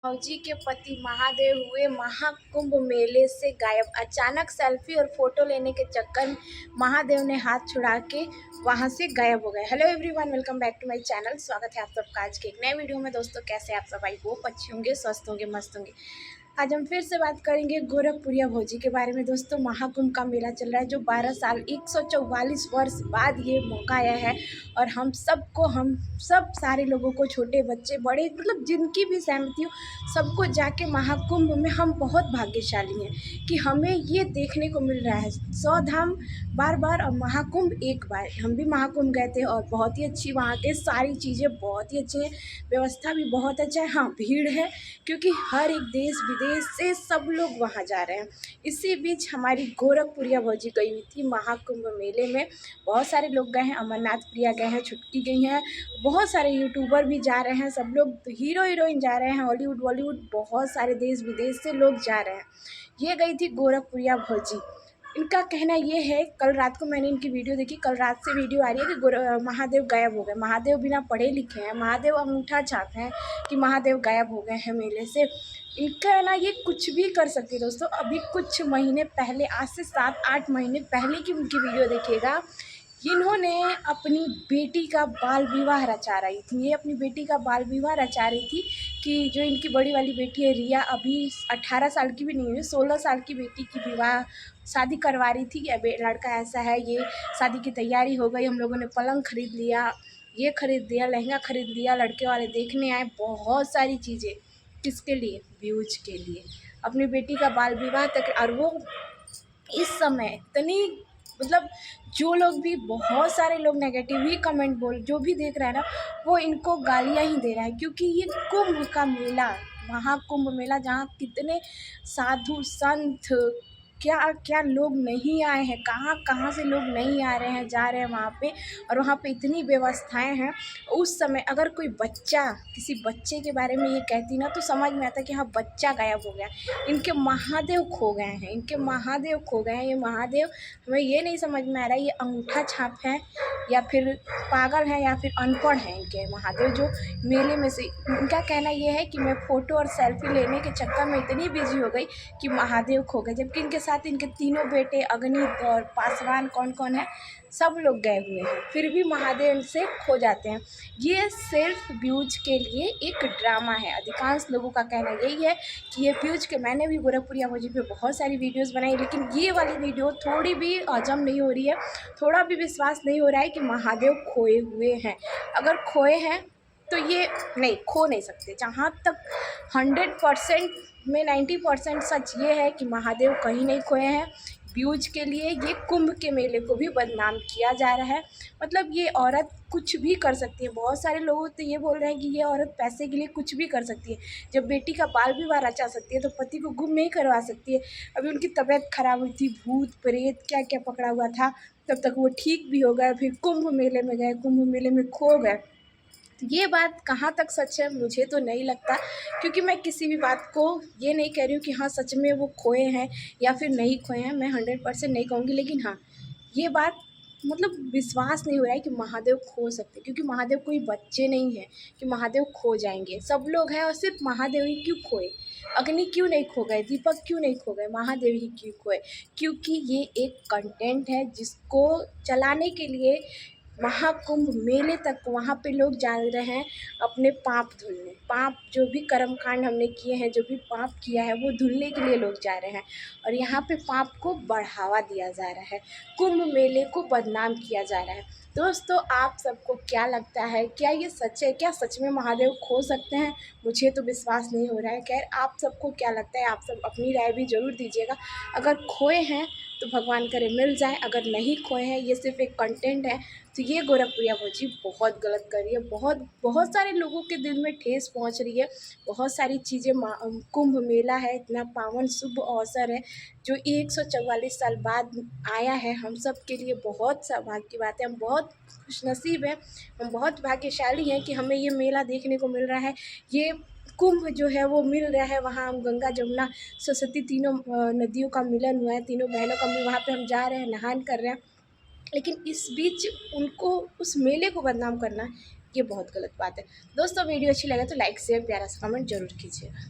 फौजी के पति महादेव हुए महाकुंभ मेले से गायब। अचानक सेल्फी और फोटो लेने के चक्कर में महादेव ने हाथ छुड़ा के वहां से गायब हो गए। Hello everyone, welcome back to my channel. स्वागत है आप सबका आज के एक नए वीडियो में। दोस्तों, कैसे आप सब? आई होप अच्छे होंगे, स्वस्थ होंगे, मस्त होंगे। आज हम फिर से बात करेंगे गोरखपुरिया भौजी के बारे में। दोस्तों, महाकुंभ का मेला चल रहा है जो 12 साल 144 वर्ष बाद ये मौका आया है और हम सब सारे लोगों को, छोटे बच्चे बड़े, मतलब जिनकी भी सहमति हो, सबको जाके महाकुंभ में हम बहुत भाग्यशाली हैं कि हमें ये देखने को मिल रहा है। 100 धाम बार बार और महाकुंभ एक बार। हम भी महाकुंभ गए थे और बहुत ही अच्छी, वहाँ के सारी चीज़ें बहुत ही अच्छी हैं, व्यवस्था भी बहुत अच्छा है। हाँ, भीड़ है क्योंकि हर एक देश विदेश से सब लोग वहाँ जा रहे हैं। इसी बीच हमारी गोरखपुरिया भौजी गई हुई थी महाकुंभ मेले में। बहुत सारे लोग गए हैं, अमरनाथ प्रिया गए हैं, छुटकी गई हैं, बहुत सारे यूट्यूबर भी जा रहे हैं, सब लोग हीरो हीरोइन जा रहे हैं, हॉलीवुड बॉलीवुड बहुत सारे देश विदेश से लोग जा रहे हैं। ये गई थी गोरखपुरिया भौजी। इनका कहना ये है, कल रात को मैंने इनकी वीडियो देखी, कल रात से वीडियो आ रही है कि महादेव गायब हो गए। महादेव बिना पढ़े लिखे हैं, महादेव अंगूठा छाप हैं कि महादेव गायब हो गए हैं मेले से। इनका ना ये कुछ भी कर सकती है। दोस्तों, अभी कुछ महीने पहले, आज से 7-8 महीने पहले की उनकी वीडियो देखिएगा। इन्होंने अपनी बेटी का बाल विवाह रचा रही थी। ये अपनी बेटी का बाल विवाह रचा रही थी कि जो इनकी बड़ी वाली बेटी है रिया, अभी 18 साल की भी नहीं हुई, 16 साल की बेटी की विवाह शादी करवा रही थी। अब लड़का ऐसा है, ये शादी की तैयारी हो गई, हम लोगों ने पलंग खरीद लिया, ये खरीद दिया, लहंगा खरीद लिया, लड़के वाले देखने आए, बहुत सारी चीज़ें। किसके लिए? व्यूज के लिए। अपनी बेटी का बाल विवाह तक, और वो इस समय इतनी, मतलब जो लोग भी, बहुत सारे लोग नेगेटिव ही कमेंट बोल, जो भी देख रहा है ना, वो इनको गालियाँ ही दे रहा है क्योंकि ये कुंभ का मेला, महाकुंभ मेला, जहाँ कितने साधु संत, क्या क्या लोग नहीं आए हैं, कहाँ कहाँ से लोग नहीं आ रहे हैं, जा रहे हैं वहाँ पे, और वहाँ पे इतनी व्यवस्थाएं हैं। उस समय अगर कोई बच्चा किसी बच्चे के बारे में ये कहती ना, तो समझ में आता कि हाँ, बच्चा गायब हो गया, इनके महादेव खो गए हैं, इनके महादेव खो गए हैं। ये महादेव, हमें ये नहीं समझ में आ रहा है ये अंगूठा छाप है या फिर पागल है या फिर अनपढ़ है। इनके महादेव जो मेले में से, इनका कहना ये है कि मैं फ़ोटो और सेल्फी लेने के चक्कर में इतनी बिजी हो गई कि महादेव खो गए, जबकि इनके साथ इनके तीनों बेटे अगणित और पासवान कौन कौन है, सब लोग गए हुए हैं, फिर भी महादेव इनसे खो जाते हैं। ये सिर्फ व्यूज के लिए एक ड्रामा है। अधिकांश लोगों का कहना यही है कि ये व्यूज के, मैंने भी गोरखपुरिया भौजी पे बहुत सारी वीडियोस बनाई, लेकिन ये वाली वीडियो थोड़ी भी हजम नहीं हो रही है, थोड़ा भी विश्वास नहीं हो रहा है कि महादेव खोए हुए हैं। अगर खोए हैं तो ये नहीं, खो नहीं सकते। जहाँ तक 100% में 90% सच ये है कि महादेव कहीं नहीं खोए हैं। व्यूज के लिए ये कुंभ के मेले को भी बदनाम किया जा रहा है। मतलब ये औरत कुछ भी कर सकती है। बहुत सारे लोग तो ये बोल रहे हैं कि ये औरत पैसे के लिए कुछ भी कर सकती है। जब बेटी का बाल विवाह रचा सकती है तो पति को गुम नहीं करवा सकती है। अभी उनकी तबीयत खराब हुई थी, भूत प्रेत क्या क्या पकड़ा हुआ था, तब तक वो ठीक भी हो गए, फिर कुंभ मेले में गए, कुंभ मेले में खो गए। तो ये बात कहाँ तक सच है मुझे तो नहीं लगता, क्योंकि मैं किसी भी बात को ये नहीं कह रही हूँ कि हाँ सच में वो खोए हैं या फिर नहीं खोए हैं, मैं 100% नहीं कहूँगी। लेकिन हाँ, ये बात, मतलब विश्वास नहीं हो रहा है कि महादेव खो सकते, क्योंकि महादेव कोई बच्चे नहीं हैं कि महादेव खो जाएंगे। सब लोग हैं और सिर्फ महादेव ही क्यों खोए? अग्नि क्यों नहीं खो गए? दीपक क्यों नहीं खो गए? महादेव ही क्यों खोए? क्योंकि ये एक कंटेंट है जिसको चलाने के लिए महाकुंभ मेले तक वहाँ पे लोग जा रहे हैं अपने पाप धुलने। पाप, जो भी कर्म कांड हमने किए हैं, जो भी पाप किया है, वो धुलने के लिए लोग जा रहे हैं और यहाँ पे पाप को बढ़ावा दिया जा रहा है, कुंभ मेले को बदनाम किया जा रहा है। दोस्तों, आप सबको क्या लगता है? क्या ये सच है? क्या सच में महादेव खो सकते हैं? मुझे तो विश्वास नहीं हो रहा है। खैर, आप सबको क्या लगता है? आप सब अपनी राय भी ज़रूर दीजिएगा। अगर खोए हैं तो भगवान करे मिल जाए, अगर नहीं खोए हैं, ये सिर्फ एक कंटेंट है, तो ये गोरखपुरिया भौजी बहुत गलत कर रही है। बहुत बहुत सारे लोगों के दिल में ठेस पहुंच रही है। बहुत सारी चीज़ें, कुंभ मेला है, इतना पावन शुभ अवसर है जो 144 साल बाद आया है, हम सब के लिए बहुत सौभाग्य की बात है। हम बहुत खुशनसीब हैं, हम बहुत भाग्यशाली हैं कि हमें ये मेला देखने को मिल रहा है। ये कुंभ जो है वो मिल रहा है, वहाँ हम गंगा जमुना सरस्वती तीनों नदियों का मिलन हुआ है, तीनों बहनों का मिलन, वहाँ पे हम जा रहे हैं, नहान कर रहे हैं। लेकिन इस बीच उनको, उस मेले को बदनाम करना ये बहुत गलत बात है। दोस्तों वीडियो अच्छी लगे तो लाइक शेयर प्यारा सा कमेंट जरूर कीजिएगा।